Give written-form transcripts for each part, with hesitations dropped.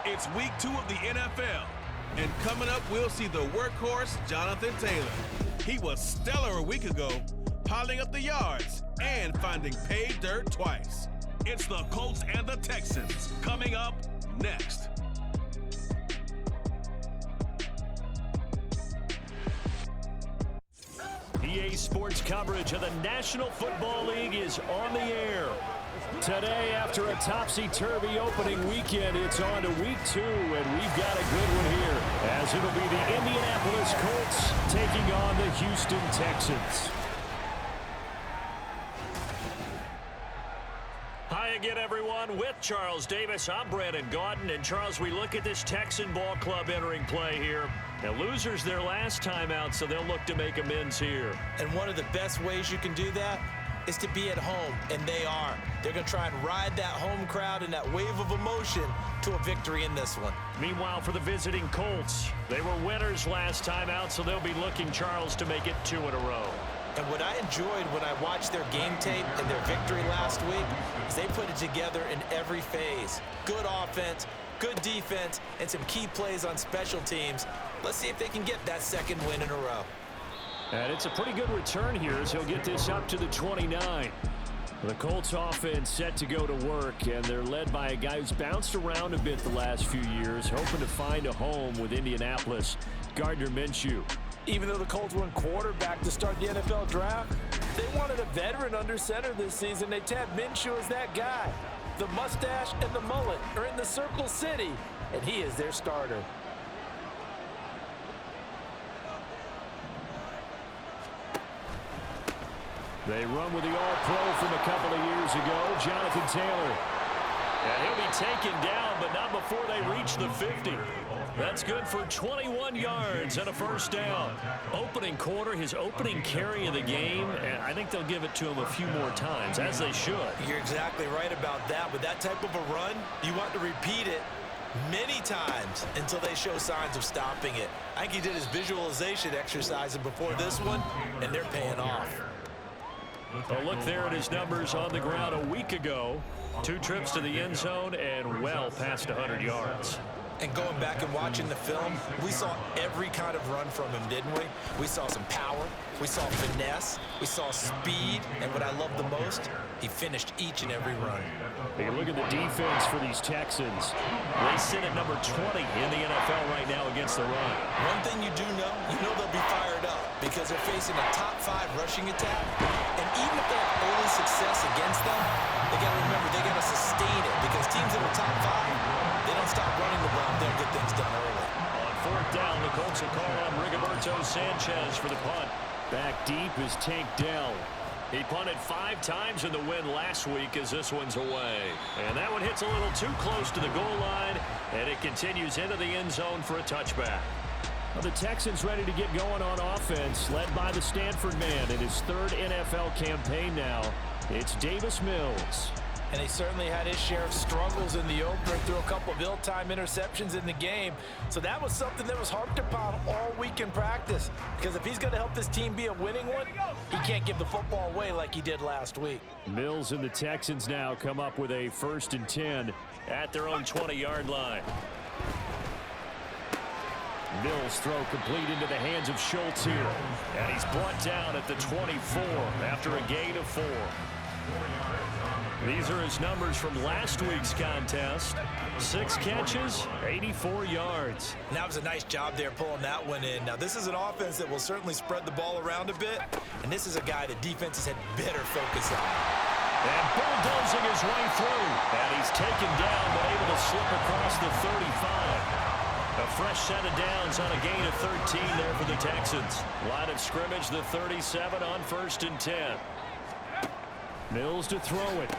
It's week 2 of the NFL. And coming up, we'll see the workhorse, Jonathan Taylor. He was stellar a week ago, piling up the yards and finding pay dirt twice. It's the Colts and the Texans coming up next. EA Sports coverage of the National Football League is on the air. Today, after a topsy-turvy opening weekend, it's on to week 2, and we've got a good one here, as it'll be the Indianapolis Colts taking on the Houston Texans. Hi again, everyone. With Charles Davis, I'm Brandon Gaudin. And, Charles, we look at this Texan ball club entering play here. Now, losers their last time out, so they'll look to make amends here. And one of the best ways you can do that is to be at home, and they are. They're going to try and ride that home crowd and that wave of emotion to a victory in this one. Meanwhile, for the visiting Colts, they were winners last time out, so they'll be looking, Charles, to make it 2 in a row. And what I enjoyed when I watched their game tape and their victory last week is they put it together in every phase. Good offense, good defense, and some key plays on special teams. Let's see if they can get that second win in a row. And it's a pretty good return here as he'll get this up to the 29. The Colts offense set to go to work, and they're led by a guy who's bounced around a bit the last few years, hoping to find a home with Indianapolis, Gardner Minshew. Even though the Colts were in quarterback to start the NFL draft, they wanted a veteran under center this season. They tapped Minshew as that guy. The mustache and the mullet are in the Circle City, and he is their starter. They run with the All-Pro from a couple of years ago, Jonathan Taylor. And he'll be taken down, but not before they reach the 50. That's good for 21 yards and a first down. Opening quarter, his opening carry of the game, and I think they'll give it to him a few more times, as they should. You're exactly right about that. With that type of a run, you want to repeat it many times until they show signs of stopping it. I think he did his visualization exercise before this one, and they're paying off. A look there at his numbers on the ground a week ago. 2 trips to the end zone and well past 100 yards. And going back and watching the film, we saw every kind of run from him, didn't we? We saw some power, we saw finesse, we saw speed, and what I love the most, he finished each and every run. Hey, look at the defense for these Texans. They sit at number 20 in the NFL right now against the run. One thing you know they'll be fired up because they're facing a top 5 rushing attack. And even if they have early success against them, they got to remember they got to sustain it because teams in the top 5, they don't stop running the ball. They'll get things done early. On 4th down, the Colts will call on Rigoberto Sanchez for the punt. Back deep is Tank Dell. He punted 5 times in the win last week as this one's away. And that one hits a little too close to the goal line, and it continues into the end zone for a touchback. Well, the Texans ready to get going on offense, led by the Stanford man in his 3rd NFL campaign now. It's Davis Mills. And he certainly had his share of struggles in the opener, threw a couple of ill-timed interceptions in the game. So that was something that was harped upon all week in practice. Because if he's going to help this team be a winning one, he can't give the football away like he did last week. Mills and the Texans now come up with a 1st and 10 at their own 20-yard line. Mills throw complete into the hands of Schultz here. And he's brought down at the 24 after a gain of 4. These are his numbers from last week's contest. 6 catches, 84 yards. And that was a nice job there pulling that one in. Now, this is an offense that will certainly spread the ball around a bit. And this is a guy that defenses had better focus on. And bulldozing his way through. And he's taken down, but able to slip across the 35. A fresh set of downs on a gain of 13 there for the Texans. Line of scrimmage, the 37 on 1st and 10. Mills to throw it.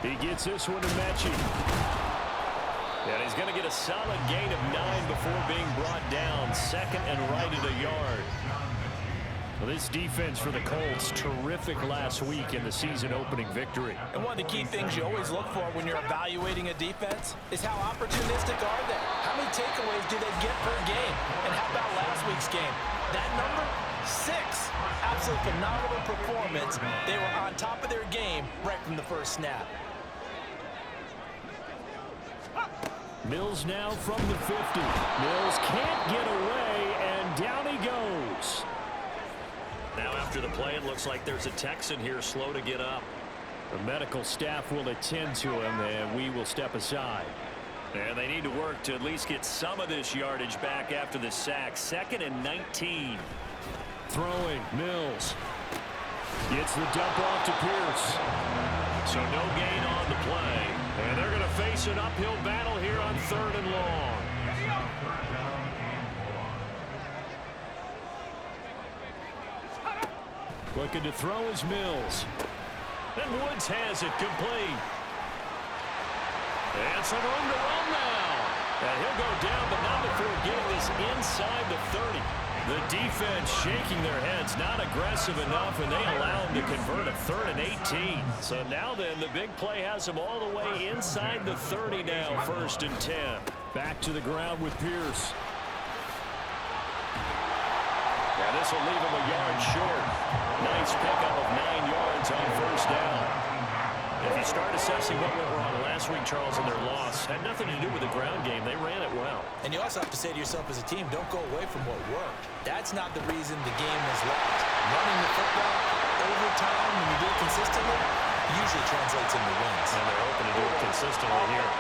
He gets this one to Mechie. And he's going to get a solid gain of 9 before being brought down. 2nd and right at a yard. Well, this defense for the Colts, terrific last week in the season-opening victory. And one of the key things you always look for when you're evaluating a defense is how opportunistic are they? How many takeaways do they get per game? And how about last week's game? That number, 6. Absolutely phenomenal performance. They were on top of their game right from the first snap. Mills now from the 50. Mills can't get away, and down he goes. Now after the play, it looks like there's a Texan here slow to get up. The medical staff will attend to him, and we will step aside. And they need to work to at least get some of this yardage back after the sack. 2nd and 19. Throwing, Mills. Gets the dump off to Pierce. So no gain on the play. And they're going to face an uphill battle here on 3rd and long. Looking to throw is Mills. And Woods has it complete. And some room to run now. And he'll go down, but not before getting this inside the 30. The defense shaking their heads, not aggressive enough, and they allow him to convert a 3rd and 18. So now then, the big play has him all the way inside the 30 now, 1st and 10. Back to the ground with Pierce. Yeah, this will leave him a yard short. Nice pickup of 9 yards on 1st down. If you start assessing what went wrong last week, Charles, in their loss, had nothing to do with the ground game. They ran it well. And you also have to say to yourself as a team, don't go away from what worked. That's not the reason the game was lost. Running the football over time, when you do it consistently, usually translates into wins. And they're hoping to do it consistently here.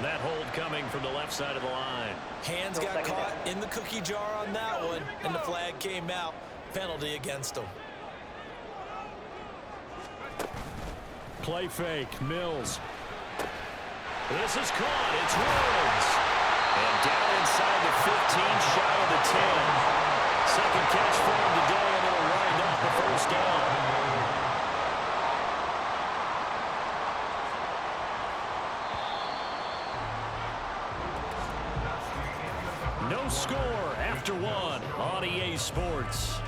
That hold coming from the left side of the line. Hands got caught in the cookie jar on that one, and the flag came out. Penalty against them. Play fake, Mills. This is caught. It's Woods. And down inside the 15, shy of the 10. Second catch for him today, and it'll wind up the 1st down. No score after 1 on EA Sports.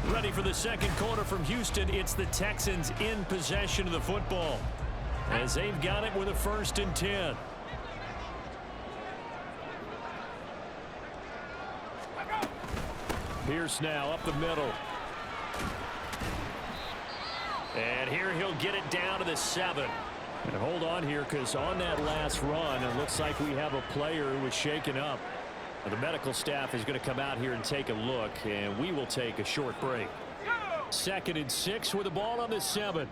Ready for the 2nd quarter from Houston. It's the Texans in possession of the football as they've got it with a 1st and 10. Pierce now up the middle. And here he'll get it down to the 7. And hold on here, because on that last run, it looks like we have a player who was shaken up. The medical staff is going to come out here and take a look, and we will take a short break. 2nd and 6 with the ball on the 7.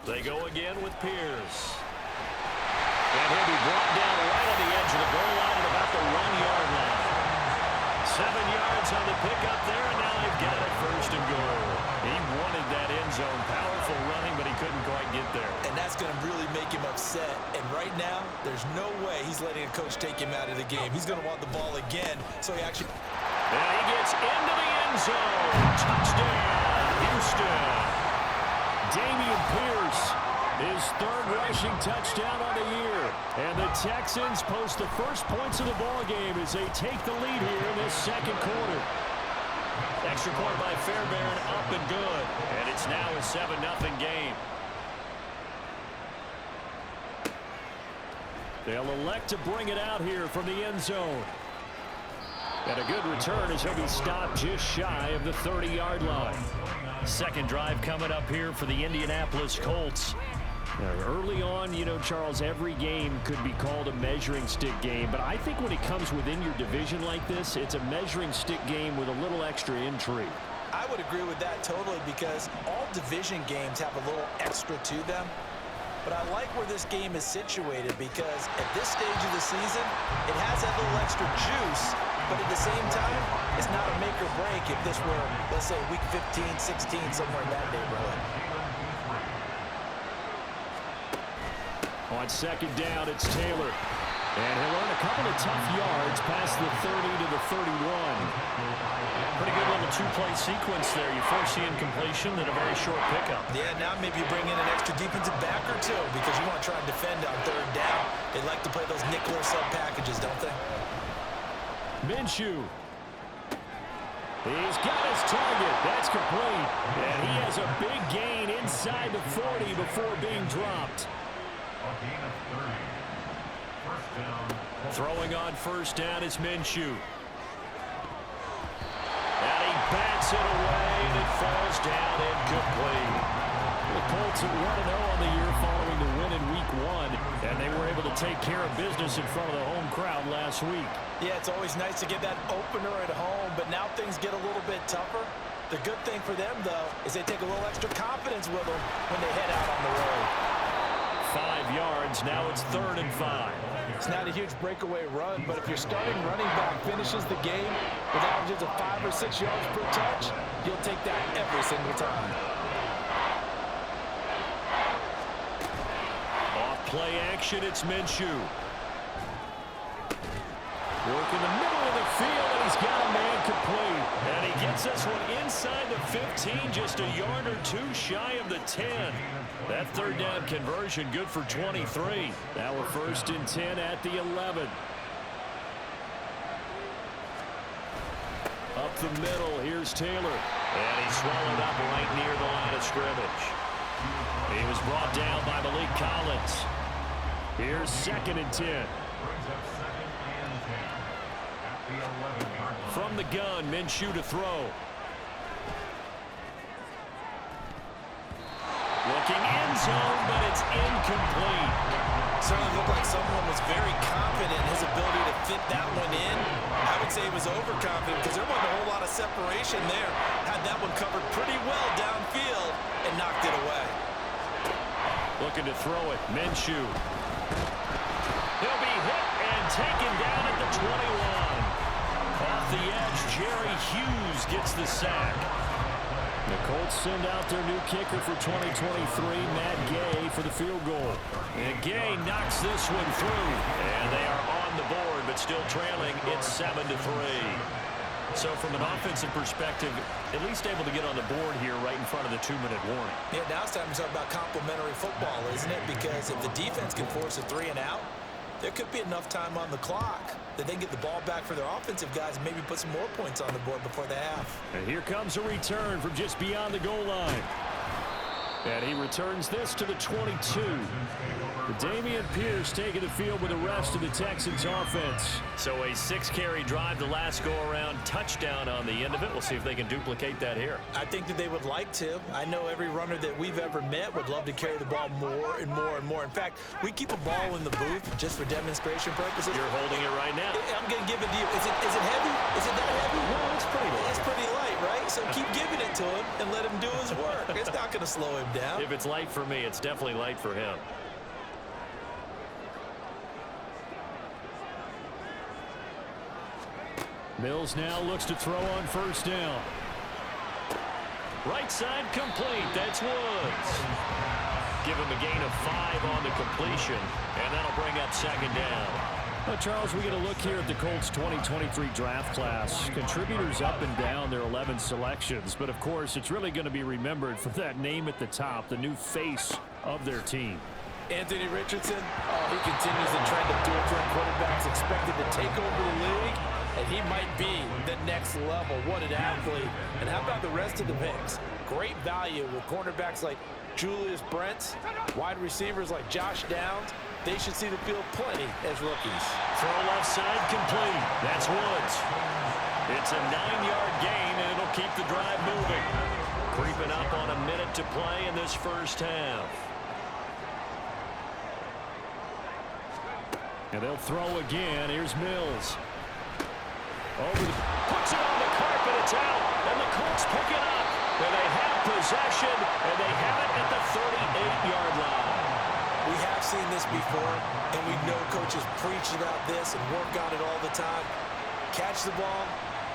They go again with Pierce. And he'll be brought down right on the edge of the goal line at about the 1-yard line. 7 yards on the pickup there, and now they've got it 1st and goal. He wanted that end zone. Powerful running, but he couldn't quite get there. And that's going to really make him upset. And right now, there's no way he's letting a coach take him out of the game. He's going to want the ball again, so he actually... And he gets into the end zone. Touchdown, Houston. Damian Pierce, his 3rd rushing touchdown on the year. And the Texans post the first points of the ball game as they take the lead here in this 2nd quarter. Extra point by Fairbairn, up and good. And it's now a 7-0 game. They'll elect to bring it out here from the end zone. And a good return as he'll be stopped just shy of the 30-yard line. 2nd drive coming up here for the Indianapolis Colts. Early on, you know, Charles, every game could be called a measuring stick game, but I think when it comes within your division like this, it's a measuring stick game with a little extra intrigue. I would agree with that totally, because all division games have a little extra to them. But I like where this game is situated, because at this stage of the season, it has that little extra juice, but at the same time, it's not a make or break if this were, let's say, week 15, 16, somewhere in that neighborhood. On 2nd down, it's Taylor. And he'll earn a couple of tough yards past the 30 to the 31. Pretty good little 2-play sequence there. You force the incompletion, then a very short pickup. Yeah, now maybe you bring in an extra defensive back or two, because you want to try and defend on 3rd down. They like to play those nickel or sub packages, don't they? Minshew. He's got his target. That's complete. And he has a big gain inside the 40 before being dropped. Throwing on first down is Minshew. And he bats it away, and it falls down incomplete. The Colts are 1-0 on the year following the win in Week 1, and they were able to take care of business in front of the home crowd last week. Yeah, it's always nice to get that opener at home, but now things get a little bit tougher. The good thing for them, though, is they take a little extra confidence with them when they head out on the road. 5 yards, now it's 3rd and 5. It's not a huge breakaway run, but if your starting running back finishes the game with averages of 5 or 6 yards per touch, you'll take that every single time. Off play action, it's Minshew. Work in the middle of the field, and he's got a man complete. And he gets this one inside the 15, just a yard or two shy of the 10. That 3rd down conversion good for 23. Now we're 1st and 10 at the 11. Up the middle, here's Taylor. And he's swallowed up right near the line of scrimmage. He was brought down by Malik Collins. Here's 2nd and 10. From the gun, Minshew to throw. Looking end zone, but it's incomplete. Certainly looked like someone was very confident in his ability to fit that one in. I would say he was overconfident because there wasn't a whole lot of separation there. Had that one covered pretty well downfield and knocked it away. Looking to throw it, Minshew. He'll be hit and taken down at the 21. Off the edge, Jerry Hughes gets the sack. The Colts send out their new kicker for 2023, Matt Gay, for the field goal. And Gay knocks this one through. And they are on the board, but still trailing. It's 7-3. So from an offensive perspective, at least able to get on the board here right in front of the 2-minute warning. Yeah, now it's time to talk about complementary football, isn't it? Because if the defense can force a 3 and out, there could be enough time on the clock that they get the ball back for their offensive guys and maybe put some more points on the board before the half. And here comes a return from just beyond the goal line. And he returns this to the 22. Dameon Pierce taking the field with the rest of the Texans offense. So a 6-carry drive the last go-around, touchdown on the end of it. We'll see if they can duplicate that here. I think that they would like to. I know every runner that we've ever met would love to carry the ball more and more and more. In fact, we keep a ball in the booth just for demonstration purposes. You're holding it right now. I'm going to give it to you. Is it heavy? Is it that heavy? No, it's pretty light. It's pretty light, right? So keep giving it to him and let him do his work. It's not going to slow him down. If it's light for me, it's definitely light for him. Mills now looks to throw on first down. Right side complete. That's Woods. Give him a gain of 5 on the completion, and that'll bring up 2nd down. Well, Charles, we get a look here at the Colts 2023 draft class. Contributors up and down their 11 selections, but of course it's really going to be remembered for that name at the top, the new face of their team. Anthony Richardson, he continues the trend of dual-threat quarterbacks expected to take over the league, and he might be the next level. What an athlete. And how about the rest of the picks? Great value with cornerbacks like Julius Brents, wide receivers like Josh Downs. They should see the field plenty as rookies. Throw left side complete. That's Woods. It's a 9-yard gain, and it'll keep the drive moving. Creeping up on a minute to play in this first half. And they'll throw again. Here's Mills. Puts it on the carpet. It's out. And the Colts pick it up. And they have possession. And they have it at the 38-yard line. We have seen this before, and we know coaches preach about this and work on it all the time. Catch the ball.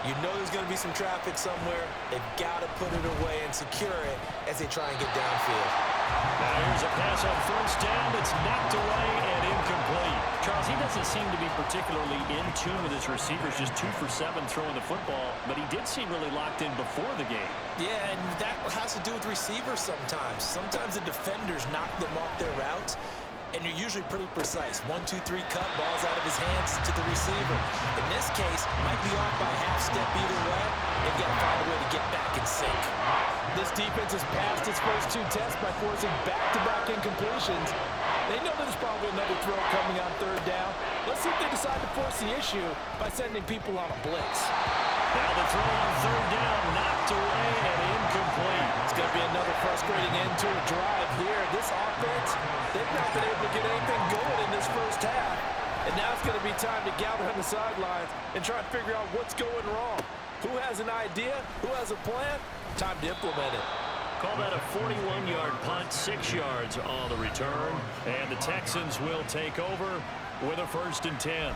You know there's going to be some traffic somewhere. They've got to put it away and secure it as they try and get downfield. Now here's a pass on first down that's knocked away and incomplete. Charles, he doesn't seem to be particularly in tune with his receivers, just 2 for 7 throwing the football, but he did seem really locked in before the game. Yeah, and that has to do with receivers sometimes. Sometimes the defenders knock them off their routes, and you're usually pretty precise. 1, 2, 3 cut, balls out of his hands to the receiver. In this case, might be off by a half step either way. They've got to find a way to get back in sync. This defense has passed its first 2 tests by forcing back-to-back incompletions. They know there's probably another throw coming on third down. Let's see if they decide to force the issue by sending people on a blitz. Now the throw on third down, knocked away and incomplete. It's going to be another frustrating end to a drive here. This offense, they've not been able to get anything going in this first half. And now it's going to be time to gather on the sidelines and try and figure out what's going wrong. Who has an idea? Who has a plan? Time to implement it. Call that a 41-yard punt, 6 yards on the return. And the Texans will take over with a 1st and 10.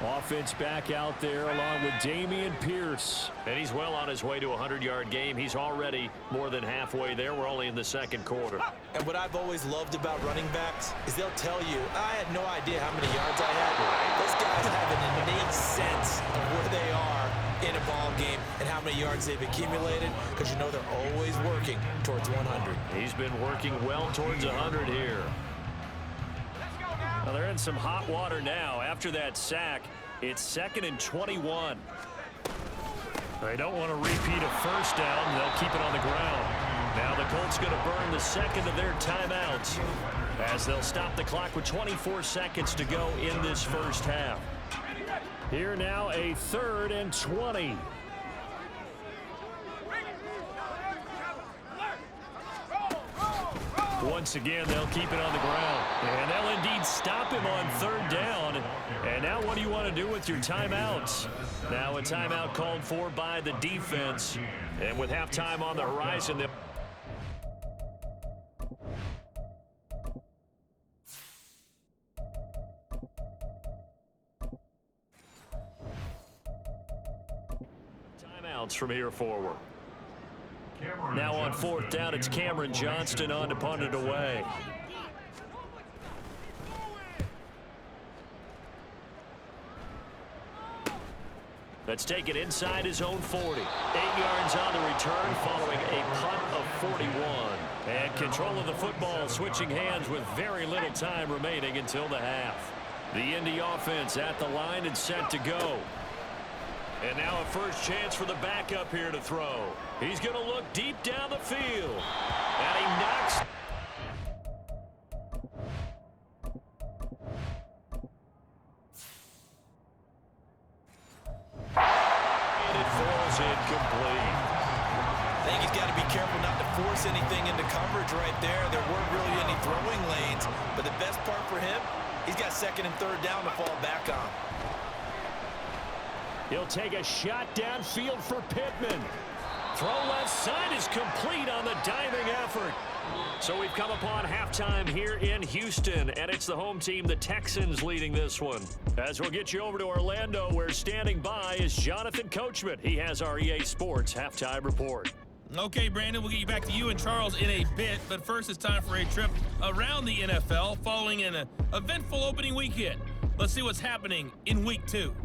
Offense back out there along with Dameon Pierce. And he's well on his way to a 100-yard game. He's already more than halfway there. We're only in the 2nd quarter. And what I've always loved about running backs is they'll tell you, I had no idea how many yards I had. Those guys have an innate sense of where they are in a ball game and how many yards they've accumulated, because you know they're always working towards 100. He's been working well towards 100 here. Well, they're in some hot water now. After that sack, it's 2nd and 21. They don't want to repeat a first down. They'll keep it on the ground. Now the Colts going to burn the 2nd of their timeouts as they'll stop the clock with 24 seconds to go in this first half. Here now a 3rd and 20. Once again, they'll keep it on the ground. And they'll indeed stop him on 3rd down. And now what do you want to do with your timeouts? Now a timeout called for by the defense. And with halftime on the horizon, they'll... timeouts from here forward. Now on 4th down, it's Cameron Johnston on to punt it away. Let's take it inside his own 40. 8 yards on the return following a punt of 41. And control of the football switching hands with very little time remaining until the half. The Indy offense at the line and set to go. And now a first chance for the backup here to throw. He's going to look deep down the field. And he knocks. And it falls incomplete. I think he's got to be careful not to force anything into coverage right there. There weren't really any throwing lanes. But the best part for him, he's got 2nd and 3rd down to fall back on. He'll take a shot downfield for Pittman. Throw left side is complete on the diving effort. So we've come upon halftime here in Houston, and it's the home team, the Texans, leading this one. As we'll get you over to Orlando, where standing by is Jonathan Coachman. He has our EA Sports halftime report. Okay, Brandon, we'll get you back to you and Charles in a bit, but first it's time for a trip around the NFL following an eventful opening weekend. Let's see what's happening in Week 2.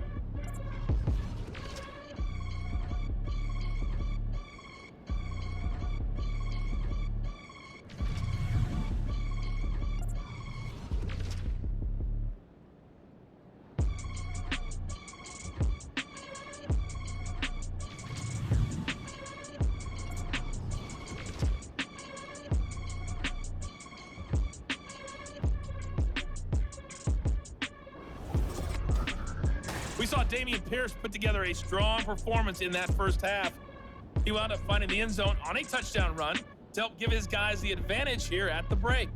We saw Dameon Pierce put together a strong performance in that first half. He wound up finding the end zone on a touchdown run to help give his guys the advantage here at the break.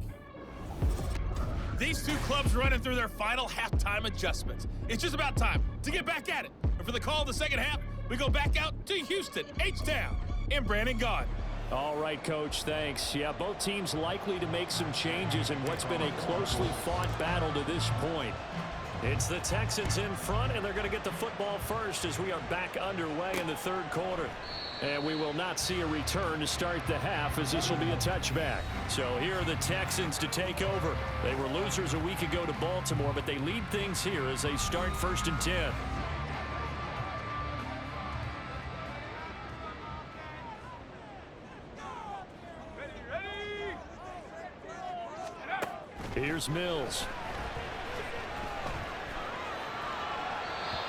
These two clubs running through their final halftime adjustments. It's just about time to get back at it. And for the call of the second half, we go back out to Houston, H-Town, and Brandon Gaudin. All right, Coach, thanks. Yeah, both teams likely to make some changes in what's been a closely fought battle to this point. It's the Texans in front, and they're going to get the football first as we are back underway in the 3rd quarter. And we will not see a return to start the half, as this will be a touchback. So here are the Texans to take over. They were losers a week ago to Baltimore, but they lead things here as they start 1st and 10. Here's Mills.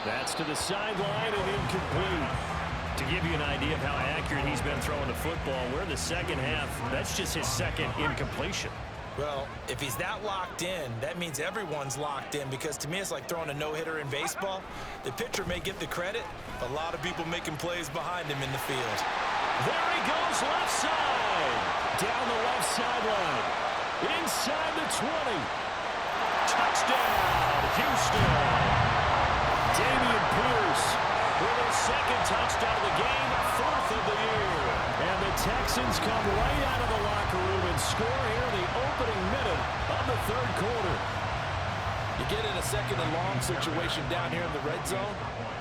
That's to the sideline and incomplete. To give you an idea of how accurate he's been throwing the football, we're in the second half. That's just his 2nd incompletion. Well, if he's that locked in, that means everyone's locked in, because to me it's like throwing a no-hitter in baseball. The pitcher may get the credit, but a lot of people making plays behind him in the field. There he goes, left side. Down the left sideline. Inside the 20. Touchdown, Houston. Damian Pierce with his second touchdown of the game, 4th of the year. And the Texans come right out of the locker room and score here in the opening minute of the 3rd quarter. You get in a second and long situation down here in the red zone.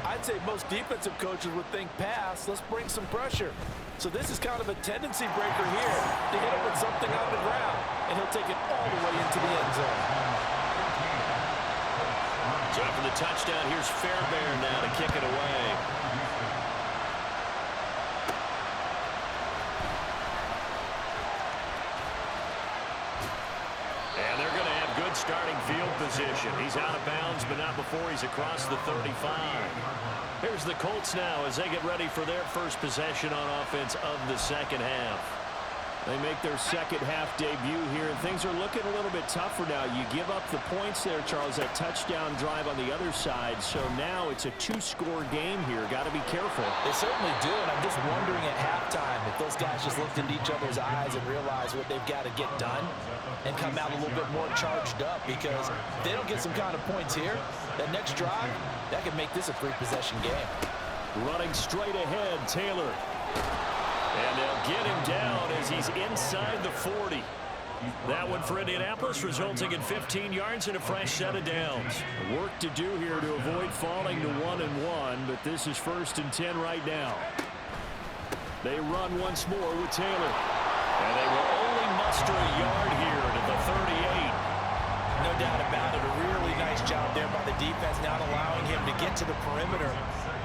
I'd say most defensive coaches would think pass, let's bring some pressure. So this is kind of a tendency breaker here to hit him with something on the ground, and he'll take it all the way into the end zone. So for the touchdown, here's Fairbairn now to kick it away. And they're going to have good starting field position. He's out of bounds, but not before he's across the 35. Here's the Colts now as they get ready for their first possession on offense of the second half. They make their second half debut here, and things are looking a little bit tougher now. You give up the points there, Charles, that touchdown drive on the other side. So now it's a 2-score game here. Got to be careful. They certainly do, and I'm just wondering at halftime if those guys just looked into each other's eyes and realized what they've got to get done and come out a little bit more charged up, because if they don't get some kind of points here, that next drive, that could make this a 3-possession game. Running straight ahead, Taylor. And they'll get him down as he's inside the 40. That one for Indianapolis, resulting in 15 yards and a fresh set of downs. Work to do here to avoid falling to 1-1, but this is 1st and 10 right now. They run once more with Taylor. And they will only muster a yard here to the 38. No doubt about it. A really nice job there by the defense, not allowing him to get to the perimeter.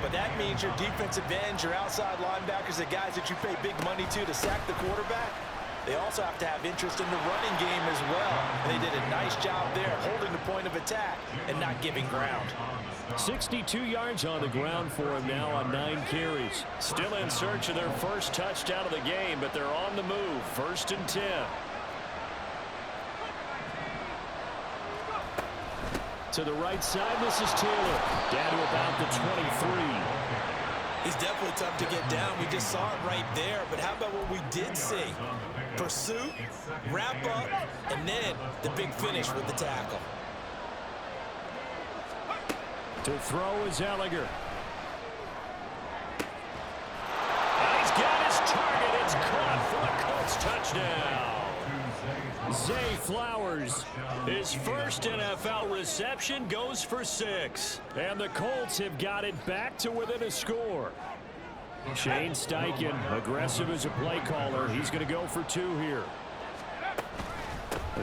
But that means your defensive ends, your outside linebackers, the guys that you pay big money to sack the quarterback, they also have to have interest in the running game as well. And they did a nice job there, holding the point of attack and not giving ground. 62 yards on the ground for him now on 9 carries. Still in search of their first touchdown of the game, but they're on the move. 1st and 10. To the right side, this is Taylor. Down to about the 23. He's definitely tough to get down. We just saw it right there. But how about what we did see? Pursuit, wrap up, and then the big finish with the tackle. To throw is Ellinger. And he's got his target. It's caught for the Colts touchdown. Zay Flowers, his first NFL reception, goes for 6. And the Colts have got it back to within a score. Shane Steichen, aggressive as a play caller. He's going to go for 2 here.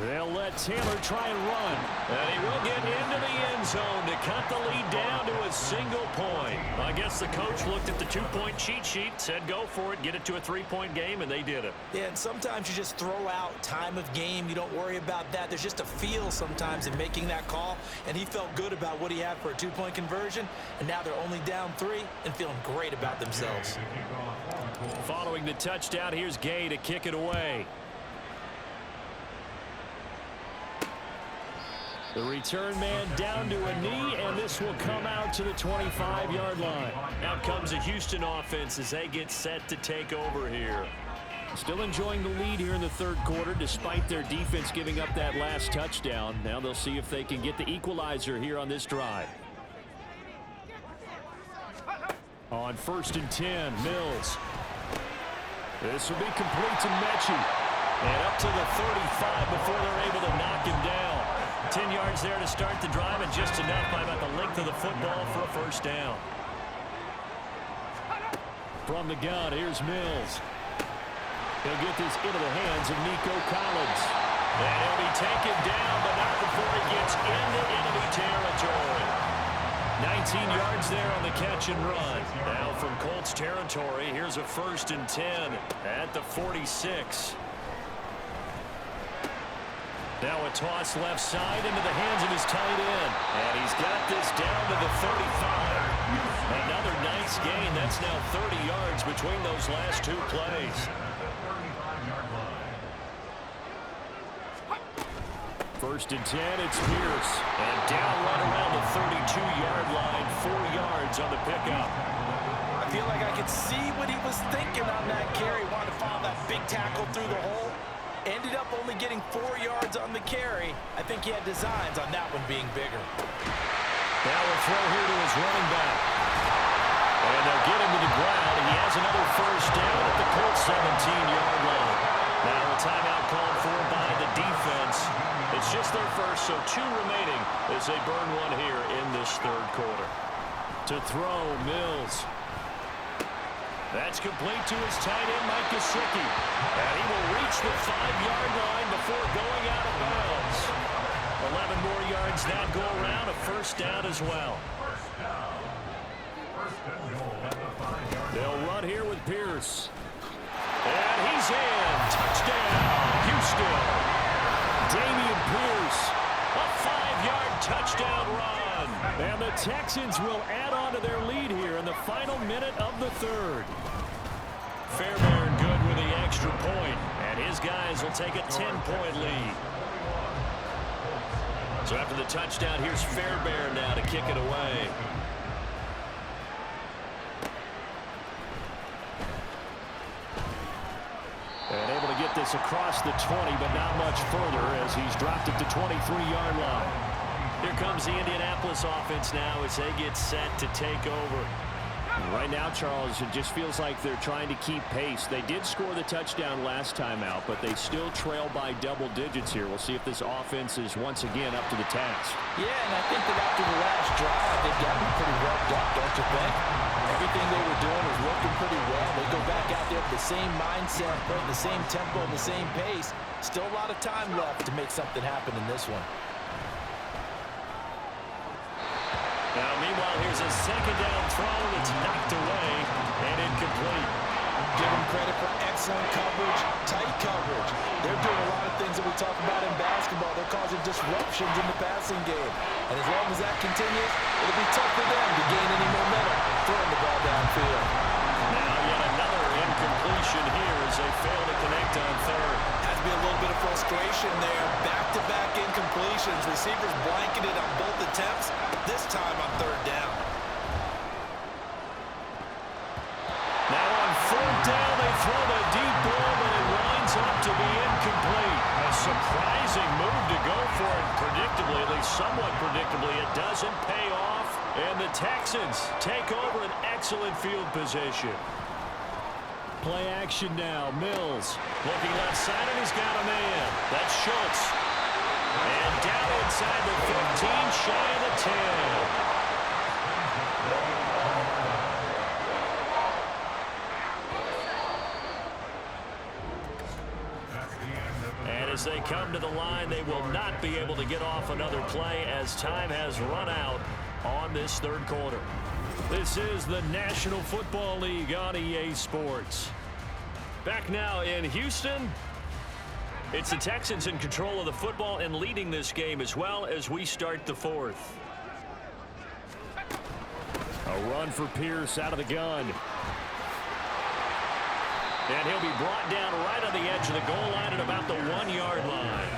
They'll let Taylor try and run. And he will get into the end zone to cut the lead down to a single point. I guess the coach looked at the 2-point cheat sheet, said go for it, get it to a 3-point game, and they did it. Yeah, and sometimes you just throw out time of game. You don't worry about that. There's just a feel sometimes in making that call, and he felt good about what he had for a 2-point conversion, and now they're only down 3 and feeling great about themselves. Following the touchdown, here's Gay to kick it away. The return man down to a knee, and this will come out to the 25-yard line. Out comes the Houston offense as they get set to take over here. Still enjoying the lead here in the 3rd quarter, despite their defense giving up that last touchdown. Now they'll see if they can get the equalizer here on this drive. On 1st and 10, Mills. This will be complete to Mechie. And up to the 35 before they're able to knock him down. 10 yards there to start the drive, and just enough by about the length of the football for a 1st down. From the gun, here's Mills. He'll get this into the hands of Nico Collins. And he'll be taken down, but not before he gets into enemy territory. 19 yards there on the catch and run. Now from Colts territory, here's a 1st and 10 at the 46. Now a toss left side into the hands of his tight end. And he's got this down to the 35. Another nice gain. That's now 30 yards between those last 2 plays. First and 10, it's Pierce. And down right around the 32-yard line, 4 yards on the pickup. I feel like I could see what he was thinking on that carry. Wanted to follow that big tackle through the hole. Ended up only getting 4 yards on the carry. I think he had designs on that one being bigger. Now we'll throw here to his running back. And they'll get him to the ground. He has another first down at the Colts 17-yard line. Now a timeout called for by the defense. It's just their first, so 2 remaining as they burn one here in this third quarter. To throw, Mills. That's complete to his tight end, Mike Gesicki. And he will reach the 5-yard line before going out of bounds. 11 more yards that go around, a first down as well. They'll run here with Pierce. And he's in. Touchdown, Houston. Damian Pierce, a 5-yard touchdown run. And the Texans will add on to their lead here in the final minute of the third. Fairbairn good with the extra point, and his guys will take a 10-point lead. So after the touchdown, here's Fairbairn now to kick it away. And able to get this across the 20, but not much further as he's dropped it to 23-yard line. Here comes the Indianapolis offense now as they get set to take over. Right now, Charles, it just feels like they're trying to keep pace. They did score the touchdown last time out, but they still trail by double digits here. We'll see if this offense is once again up to the task. Yeah, and I think that after the last drive, they've gotten pretty revved up, don't you think? Everything they were doing was working pretty well. They go back out there with the same mindset, playing the same tempo, and the same pace. Still a lot of time left to make something happen in this one. Now, meanwhile, here's a second down throw that's knocked away and incomplete. Give them credit for excellent coverage, tight coverage. They're doing a lot of things that we talk about in basketball. They're causing disruptions in the passing game. And as long as that continues, it'll be tough for them to gain any momentum throwing the ball downfield. Now yet another incompletion here as they fail to connect on third. Has to be a little bit of frustration there. Back-to-back incompletions. Receivers blanketed on both attempts, this time on third down. Now on fourth down, they throw the deep ball, but it winds up to be incomplete. A surprising move to go for it predictably, at least somewhat predictably. It doesn't pay off, and the Texans take over an excellent field position. Play action now. Mills looking left side, and he's got a man. That's Schultz. And down inside the 15, shy of the 10. And as they come to the line, they will not be able to get off another play as time has run out on this third quarter. This is the National Football League on EA Sports. Back now in Houston. It's the Texans in control of the football and leading this game as well as we start the fourth. A run for Pierce out of the gun. And he'll be brought down right on the edge of the goal line at about the 1-yard line.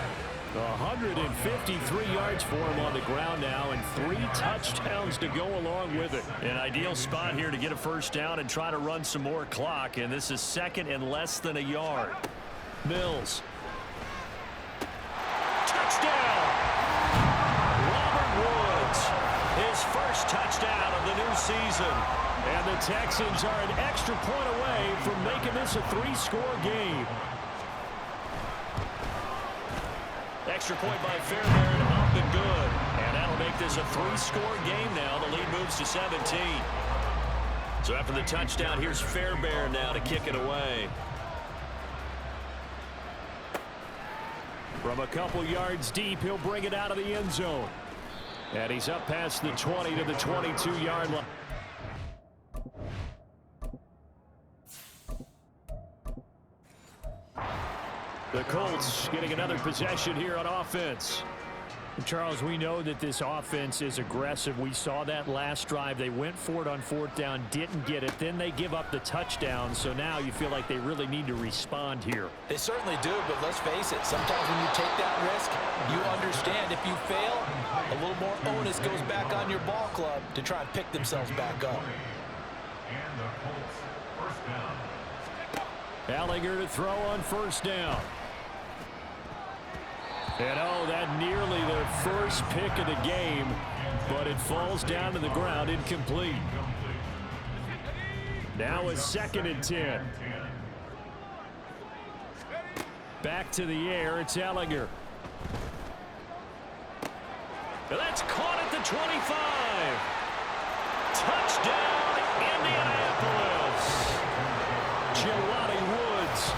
153 yards for him on the ground now and 3 touchdowns to go along with it. An ideal spot here to get a first down and try to run some more clock, and this is second and less than a yard. Mills. Touchdown! Robert Woods, his first touchdown of the new season. And the Texans are an extra point away from making this a 3-score game. Extra point by Fairbairn, up and good. And that'll make this a 3-score game now. The lead moves to 17. So after the touchdown, here's Fairbairn now to kick it away. From a couple yards deep, he'll bring it out of the end zone. And he's up past the 20 to the 22-yard line. The Colts getting another possession here on offense. Charles, we know that this offense is aggressive. We saw that last drive. They went for it on 4th down, didn't get it. Then they give up the touchdown. So now you feel like they really need to respond here. They certainly do, but let's face it. Sometimes when you take that risk, you understand if you fail, a little more onus goes back on your ball club to try and pick themselves back up. Gallagher to throw on 1st down. And oh, that nearly their first pick of the game, but it falls down to the ground incomplete. Now a 2nd and 10. Back to the air, it's Gallagher. That's caught at the 25. Touchdown, Indianapolis. Jelani Woods,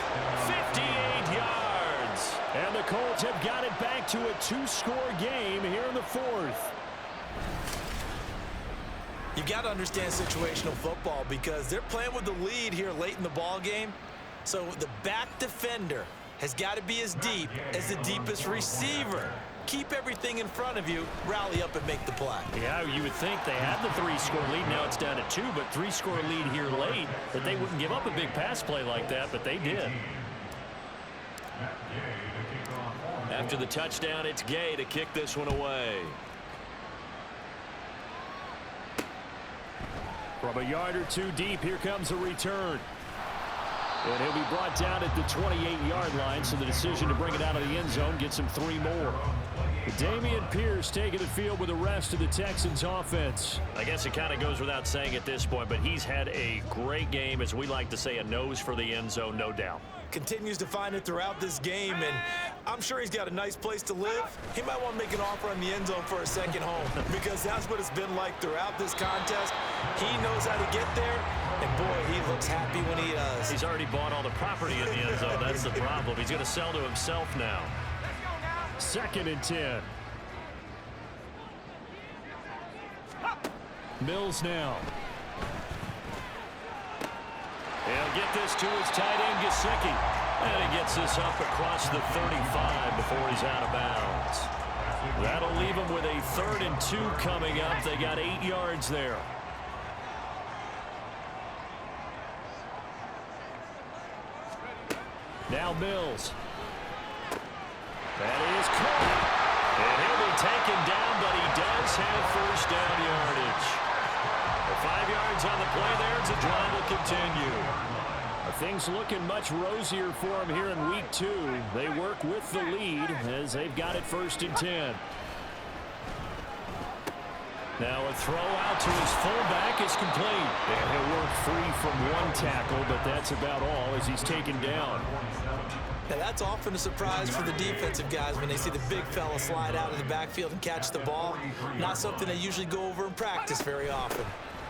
58 yards. And the Colts have got it back to a 2-score game here in the 4th. You got to understand situational football because they're playing with the lead here late in the ball game. So the back defender has got to be as deep as the deepest receiver. Keep everything in front of you, rally up and make the play. Yeah, you would think they had the 3-score lead. Now it's down to 2, but 3-score lead here late, that they wouldn't give up a big pass play like that, but they did. After the touchdown, it's Gay to kick this one away. From a yard or 2 deep, here comes a return. And he'll be brought down at the 28-yard line, so the decision to bring it out of the end zone gets him 3 more. Dameon Pierce taking the field with the rest of the Texans offense. I guess it kind of goes without saying at this point, but he's had a great game, as we like to say, a nose for the end zone, no doubt. Continues to find it throughout this game, and I'm sure he's got a nice place to live. He might want to make an offer on the end zone for a second home because that's what it's been like throughout this contest. He knows how to get there, and boy, he looks happy when he does. He's already bought all the property in the end zone. That's the problem. He's going to sell to himself now. 2nd and 10. Mills now. He'll get this to his tight end, Gesicki. And he gets this up across the 35 before he's out of bounds. That'll leave him with a 3rd and 2 coming up. They got 8 yards there. Now Mills. That is caught. And he'll be taken down, but he does have 1st down yardage. 5 yards on the play there. The drive will continue. Things looking much rosier for him here in week 2. They work with the lead as they've got it 1st and 10. Now a throw out to his fullback is complete. And he'll work free from 1 tackle, but that's about all as he's taken down. Now that's often a surprise for the defensive guys when they see the big fella slide out of the backfield and catch the ball. Not something they usually go over in practice very often.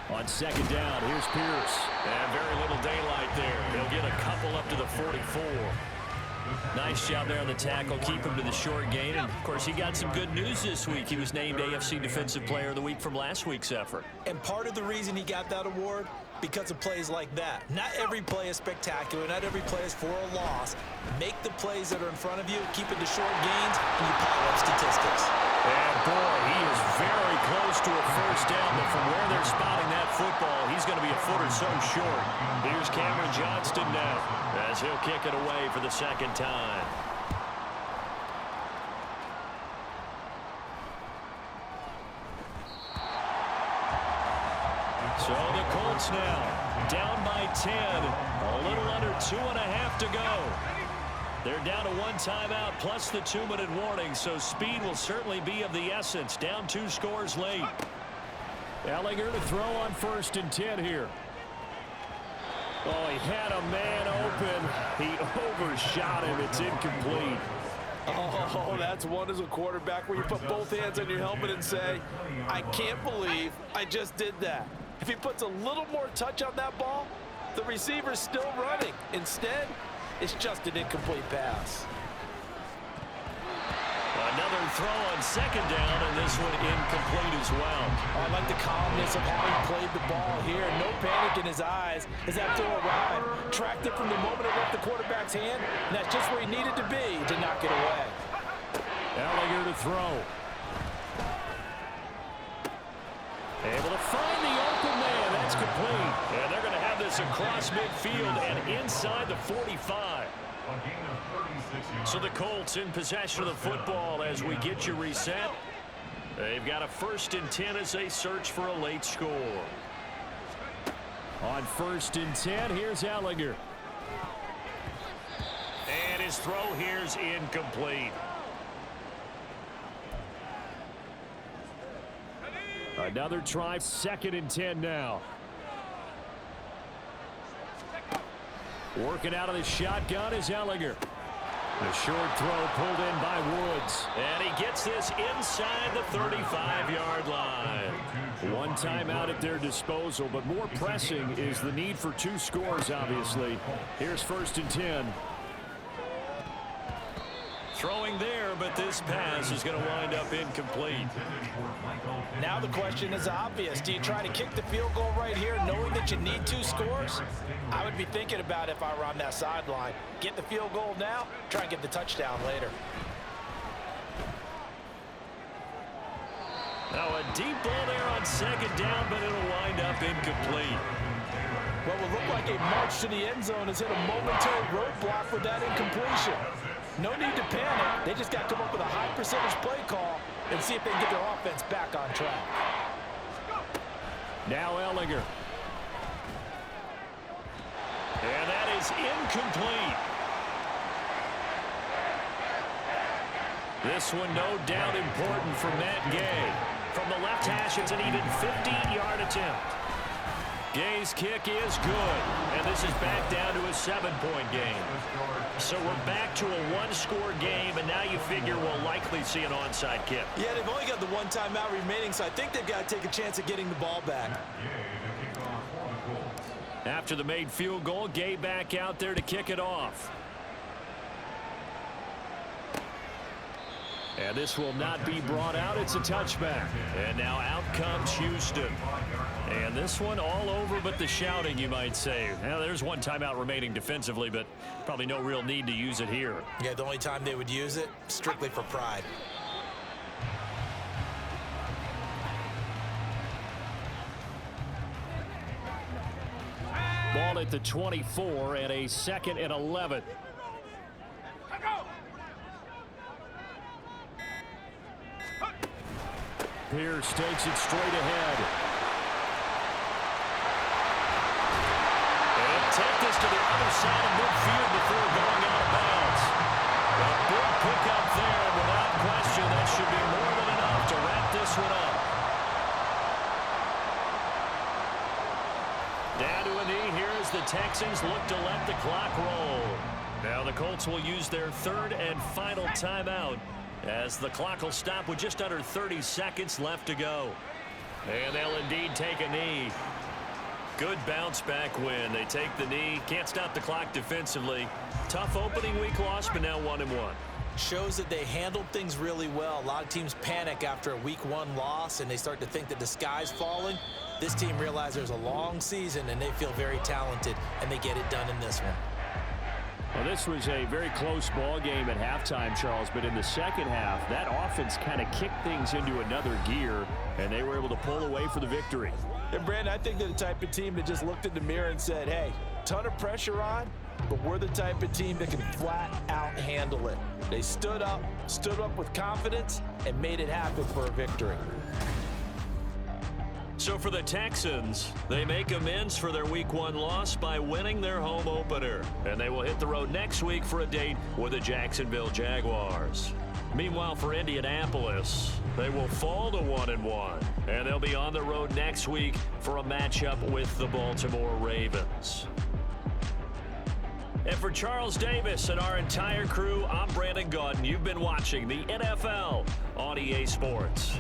On 2nd down, here's Pierce. And very little daylight there. They'll get a couple up to the 44. Nice job there on the tackle. Keep him to the short gain. And, of course, he got some good news this week. He was named AFC Defensive Player of the Week from last week's effort. And part of the reason he got that award, because of plays like that. Not every play is spectacular. Not every play is for a loss. Make the plays that are in front of you, keep it to short gains, and you pile up statistics. And, boy, he is very close to a 1st down, but from where they're spotting that football, he's going to be a foot or so short. Here's Cameron Johnston now as he'll kick it away for the 2nd time. So the Colts now down by 10, a little under 2.5 to go. They're down to 1 timeout plus the 2-minute warning, so speed will certainly be of the essence. Down 2 scores late. Gallagher to throw on 1st and 10 here. Oh, he had a man open. He overshot him. It's incomplete. Oh, that's one as a quarterback where you put both hands on your helmet and say, I can't believe I just did that. If he puts a little more touch on that ball, the receiver's still running. Instead, it's just an incomplete pass. Another throw on 2nd down, and this one incomplete as well. I like the calmness of how he played the ball here. No panic in his eyes as that throw arrived. Tracked it from the moment it left the quarterback's hand, and that's just where he needed to be to knock it away. Gallagher to throw. Able to find the open man. That's complete. And they're going to have this across midfield and inside the 45. So the Colts in possession of the football as we get you reset. They've got a 1st and 10 as they search for a late score. On 1st and 10, here's Ellinger. And his throw here's incomplete. Another try, 2nd and 10 now. Working out of the shotgun is Ellinger. The short throw pulled in by Woods. And he gets this inside the 35-yard line. One timeout at their disposal, but more pressing is the need for 2 scores, obviously. Here's 1st and 10. Throwing there, but this pass is going to wind up incomplete. Now the question is obvious. Do you try to kick the field goal right here knowing that you need 2 scores? I would be thinking about it if I were on that sideline. Get the field goal now, try and get the touchdown later. Now a deep ball there on 2nd down, but it'll wind up incomplete. What will look like a march to the end zone has hit a momentary roadblock with that incompletion. No need to panic. They just got to come up with a high percentage play call and see if they can get their offense back on track. Now Ellinger. And that is incomplete. This one no doubt important for Matt Gay. From the left hash, it's an even 50-yard attempt. Gay's kick is good, and this is back down to a 7-point game. So we're back to a 1-score game, and now you figure we'll likely see an onside kick. Yeah, they've only got the 1 timeout remaining, so I think they've got to take a chance at getting the ball back. After the made field goal, Gay back out there to kick it off. And this will not be brought out. It's a touchback. And now out comes Houston. And this one all over but the shouting, you might say. Now, there's 1 timeout remaining defensively, but probably no real need to use it here. Yeah, the only time they would use it, strictly for pride. Ball at the 24 and a 2nd and 11. Pierce takes it straight ahead. And take this to the other side of midfield before going out of bounds. A big pickup there, and without question, that should be more than enough to wrap this one up. Down to a knee here as the Texans look to let the clock roll. Now the Colts will use their 3rd and final timeout, as the clock will stop with just under 30 seconds left to go. And they'll indeed take a knee. Good bounce back win. They take the knee. Can't stop the clock defensively. Tough opening week loss, but now 1-1. Shows that they handled things really well. A lot of teams panic after a week 1 loss, and they start to think that the sky's falling. This team realizes there's a long season, and they feel very talented, and they get it done in this one. Well, this was a very close ball game at halftime, Charles, but in the second half, that offense kind of kicked things into another gear, and they were able to pull away for the victory. And Brandon, I think they're the type of team that just looked in the mirror and said, hey, ton of pressure on, but we're the type of team that can flat out handle it. They stood up with confidence, and made it happen for a victory. So for the Texans, they make amends for their Week 1 loss by winning their home opener. And they will hit the road next week for a date with the Jacksonville Jaguars. Meanwhile, for Indianapolis, they will fall to 1-1. And they'll be on the road next week for a matchup with the Baltimore Ravens. And for Charles Davis and our entire crew, I'm Brandon Gaudin. You've been watching the NFL on EA Sports.